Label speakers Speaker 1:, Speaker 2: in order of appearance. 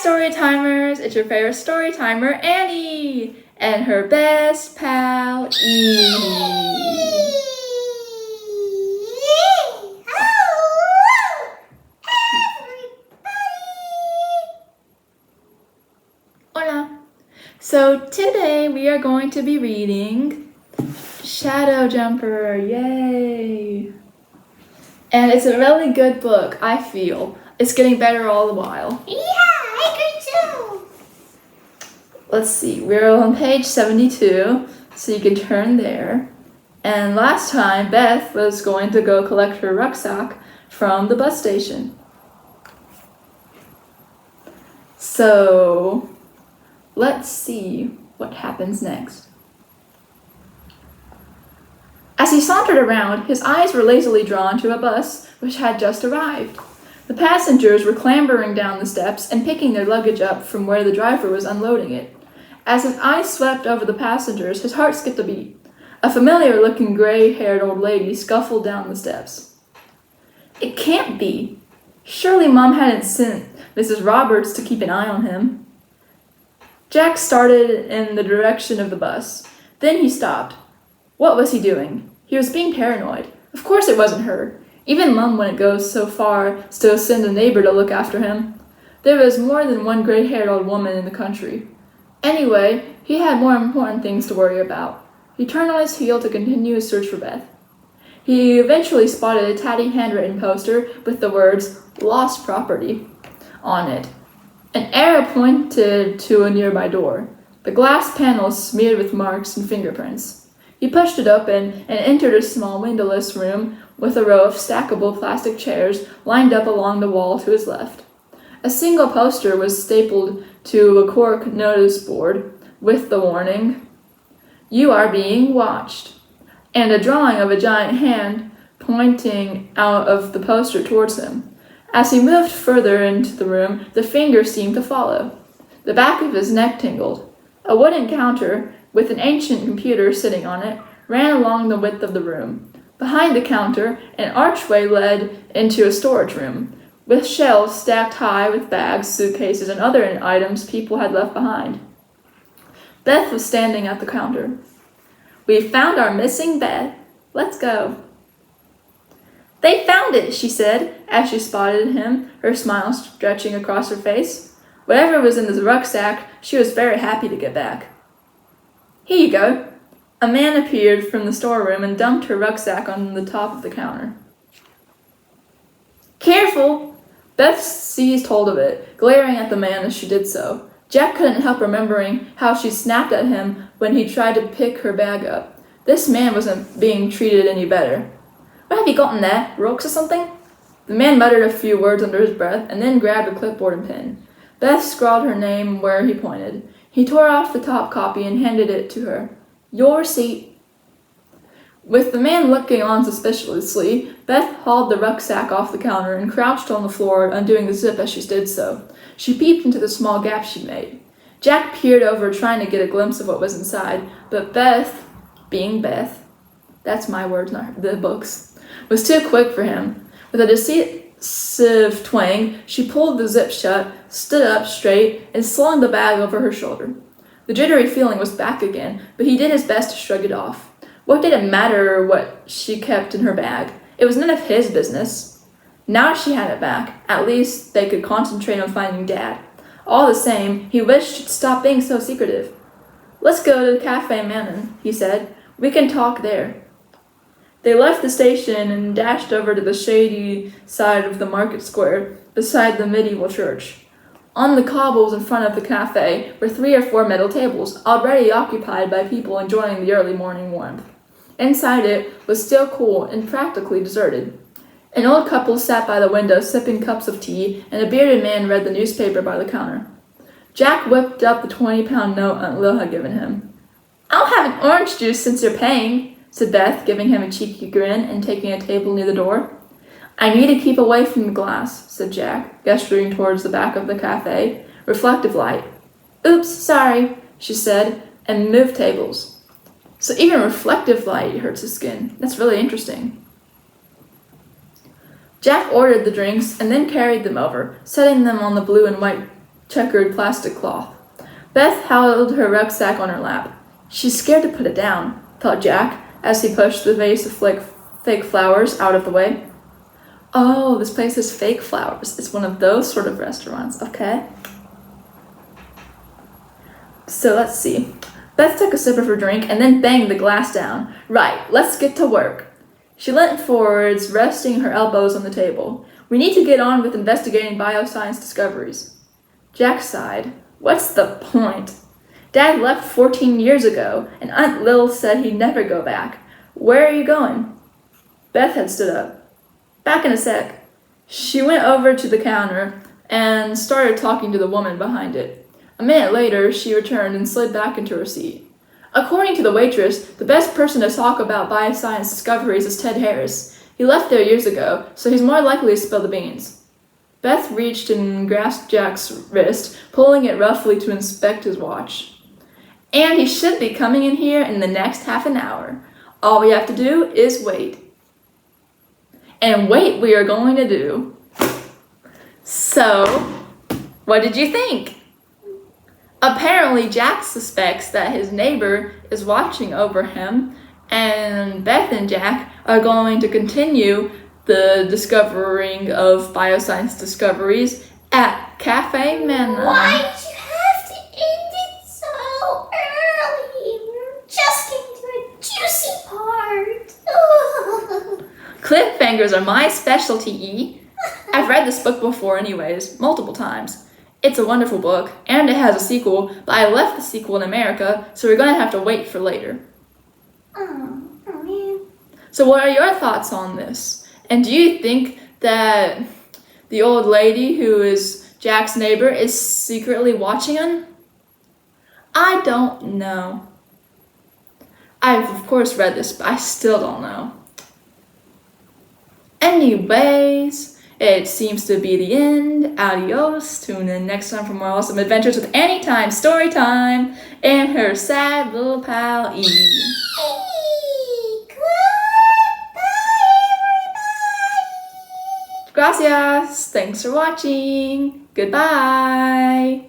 Speaker 1: story timers! It's your favorite story timer, Annie, and her best pal, Edie. Hola! So today we are going to be reading Shadow Jumper, yay! And it's a really good book, I feel. It's getting better all the while.
Speaker 2: Yeah, I agree too.
Speaker 1: Let's see, we're on page 72, so you can turn there. And last time, Beth was going to go collect her rucksack from the bus station. So, let's see what happens next. As he sauntered around, his eyes were lazily drawn to a bus which had just arrived. The passengers were clambering down the steps and picking their luggage up from where the driver was unloading it. As his eyes swept over the passengers, his heart skipped a beat. A familiar-looking gray-haired old lady scuffled down the steps. It can't be. Surely Mom hadn't sent Mrs. Roberts to keep an eye on him. Jack started in the direction of the bus. Then he stopped. What was he doing? He was being paranoid. Of course it wasn't her. Even Mom wouldn't go so far as to send a neighbor to look after him. There was more than one gray-haired old woman in the country. Anyway, he had more important things to worry about. He turned on his heel to continue his search for Beth. He eventually spotted a tatty handwritten poster with the words, "Lost Property," on it. An arrow pointed to a nearby door, the glass panel smeared with marks and fingerprints. He pushed it open and entered a small windowless room with a row of stackable plastic chairs lined up along the wall to his left. A single poster was stapled to a cork notice board with the warning, "You are being watched," and a drawing of a giant hand pointing out of the poster towards him. As he moved further into the room, the fingers seemed to follow. The back of his neck tingled. A wooden counter, with an ancient computer sitting on it, ran along the width of the room. Behind the counter, an archway led into a storage room, with shelves stacked high with bags, suitcases, and other items people had left behind. Beth was standing at the counter. "We've found our missing Beth. Let's go." "They found it," she said, as she spotted him, her smile stretching across her face. Whatever was in the rucksack, she was very happy to get back. "Here you go." A man appeared from the storeroom and dumped her rucksack on the top of the counter. "Careful!" Beth seized hold of it, glaring at the man as she did so. Jack couldn't help remembering how she snapped at him when he tried to pick her bag up. This man wasn't being treated any better. "What have you got in there? Rocks or something?" The man muttered a few words under his breath and then grabbed a clipboard and pen. Beth scrawled her name where he pointed. He tore off the top copy and handed it to her. "Your receipt." With the man looking on suspiciously, Beth hauled the rucksack off the counter and crouched on the floor, undoing the zip as she did so. She peeped into the small gap she'd made. Jack peered over, trying to get a glimpse of what was inside, but Beth, being Beth, that's my words, not the book's, was too quick for him. With a decisive twang, she pulled the zip shut, stood up straight, and slung the bag over her shoulder. The jittery feeling was back again, but he did his best to shrug it off. What did it matter what she kept in her bag? It was none of his business. Now she had it back. At least they could concentrate on finding Dad. All the same, he wished she'd stop being so secretive. "Let's go to the Cafe Manon," he said. "We can talk there." They left the station and dashed over to the shady side of the market square beside the medieval church. On the cobbles in front of the cafe were 3 or 4 metal tables, already occupied by people enjoying the early morning warmth. Inside it was still cool and practically deserted. An old couple sat by the window sipping cups of tea, and a bearded man read the newspaper by the counter. Jack whipped up the 20-pound note Aunt Lil had given him. "I'll have an orange juice since you're paying," said Beth, giving him a cheeky grin and taking a table near the door. "I need to keep away from the glass," said Jack, gesturing towards the back of the cafe. "Reflective light." "Oops, sorry," she said, and moved tables. So even reflective light hurts his skin. That's really interesting. Jack ordered the drinks and then carried them over, setting them on the blue and white checkered plastic cloth. Beth held her rucksack on her lap. She's scared to put it down, thought Jack, as he pushed the vase of fake flowers out of the way. Oh, this place has fake flowers. It's one of those sort of restaurants, okay? So let's see. Beth took a sip of her drink and then banged the glass down. Right, let's get to work. She leant forwards, resting her elbows on the table. We need to get on with investigating bioscience discoveries. Jack sighed. What's the point? Dad left 14 years ago, and Aunt Lil said he'd never go back. Where are you going? Beth had stood up. Back in a sec. She went over to the counter and started talking to the woman behind it. A minute later, she returned and slid back into her seat. According to the waitress, the best person to talk about bioscience discoveries is Ted Harris. He left there years ago, so he's more likely to spill the beans. Beth reached and grasped Jack's wrist, pulling it roughly to inspect his watch. And he should be coming in here in the next half an hour. All we have to do is wait. And wait we are going to do. So, what did you think? Apparently, Jack suspects that his neighbor is watching over him, and Beth and Jack are going to continue the discovering of bioscience discoveries at Cafe Mena.
Speaker 2: Why did you have to end it so early? We're just getting to a juicy part.
Speaker 1: Cliffhangers are my specialty, E. I've read this book before anyways, multiple times. It's a wonderful book, and it has a sequel, but I left the sequel in America, so we're going to have to wait for later.
Speaker 2: Oh man.
Speaker 1: So what are your thoughts on this? And do you think that the old lady who is Jack's neighbor is secretly watching him? I don't know. I've of course read this, but I still don't know. Anyways, it seems to be the end. Adios. Tune in next time for more awesome adventures with Anytime Storytime and her sad little pal E. Gracias. Thanks for watching. Goodbye.